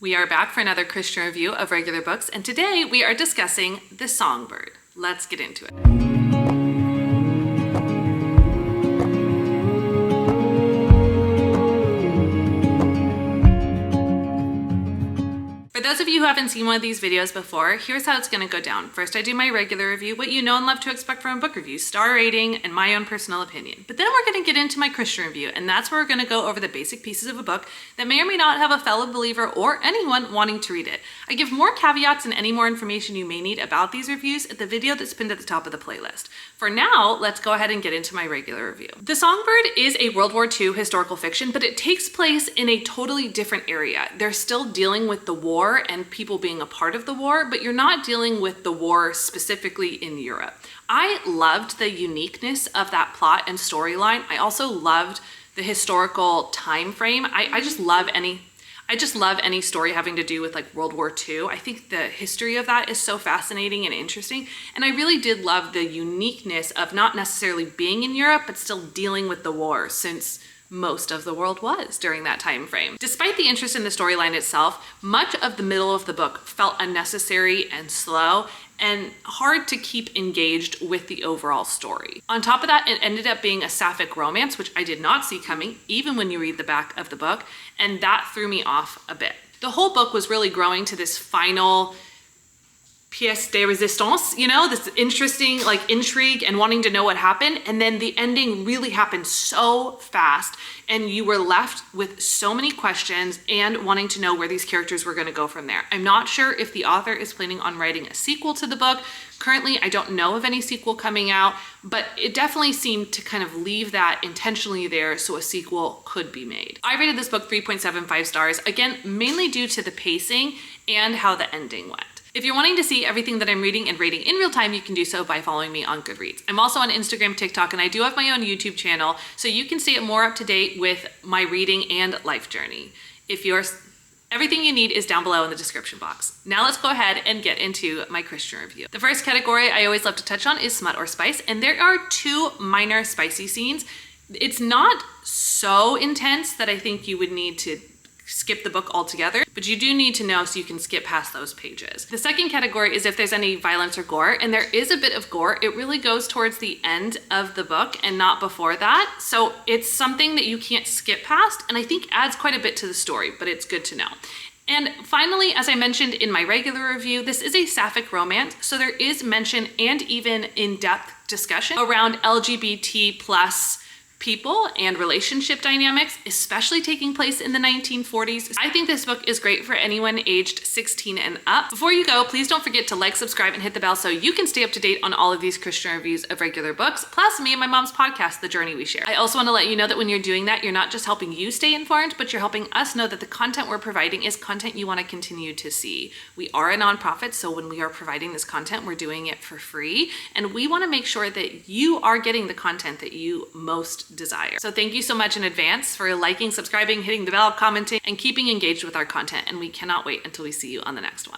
We are back for another Christian review of regular books, and today we are discussing The Songbird. Let's get into it. For those of you who haven't seen one of these videos before, here's how it's going to go down. First, I do my regular review, what you know and love to expect from a book review, star rating, and my own personal opinion. But then we're going to get into my Christian review, and that's where we're going to go over the basic pieces of a book that may or may not have a fellow believer or anyone wanting to read it. I give more caveats and any more information you may need about these reviews at the video that's pinned at the top of the playlist. For now, let's go ahead and get into my regular review. The Songbird is a World War II historical fiction, but it takes place in a totally different area. They're still dealing with the war and people being a part of the war, but you're not dealing with the war specifically in Europe. I loved the uniqueness of that plot and storyline. I also loved the historical time frame. I just love any story having to do with like World War II. I think the history of that is so fascinating and interesting. And I really did love the uniqueness of not necessarily being in Europe, but still dealing with the war, since most of the world was during that time frame. Despite the interest in the storyline itself, much of the middle of the book felt unnecessary and slow and hard to keep engaged with the overall story. On top of that, it ended up being a sapphic romance, which I did not see coming, even when you read the back of the book, and that threw me off a bit. The whole book was really growing to this final pièce de résistance, you know, this interesting like intrigue and wanting to know what happened, and then the ending really happened so fast and you were left with so many questions and wanting to know where these characters were going to go from there. I'm not sure if the author is planning on writing a sequel to the book. Currently, I don't know of any sequel coming out, but it definitely seemed to kind of leave that intentionally there so a sequel could be made. I rated this book 3.75 stars, again, mainly due to the pacing and how the ending went. If you're wanting to see everything that I'm reading and rating in real time, you can do so by following me on Goodreads. I'm also on Instagram, TikTok, and I do have my own YouTube channel, so you can stay more up to date with my reading and life journey. Everything you need is down below in the description box. Now let's go ahead and get into my Christian review. The first category I always love to touch on is smut or spice, and there are two minor spicy scenes. It's not so intense that I think you would need to skip the book altogether, but you do need to know so you can skip past those pages. The second category is if there's any violence or gore, and there is a bit of gore. It really goes towards the end of the book and not before that. So it's something that you can't skip past, and I think adds quite a bit to the story, but it's good to know. And finally, as I mentioned in my regular review, this is a sapphic romance, so there is mention and even in-depth discussion around LGBT plus people and relationship dynamics, especially taking place in the 1940s. I think this book is great for anyone aged 16 and up. Before you go, please don't forget to like, subscribe, and hit the bell so you can stay up to date on all of these Christian reviews of regular books, plus me and my mom's podcast, The Journey We Share. I also want to let you know that when you're doing that, you're not just helping you stay informed, but you're helping us know that the content we're providing is content you want to continue to see. We are a nonprofit, so when we are providing this content, we're doing it for free, and we want to make sure that you are getting the content that you most desire. So thank you so much in advance for liking, subscribing, hitting the bell, commenting, and keeping engaged with our content. And we cannot wait until we see you on the next one.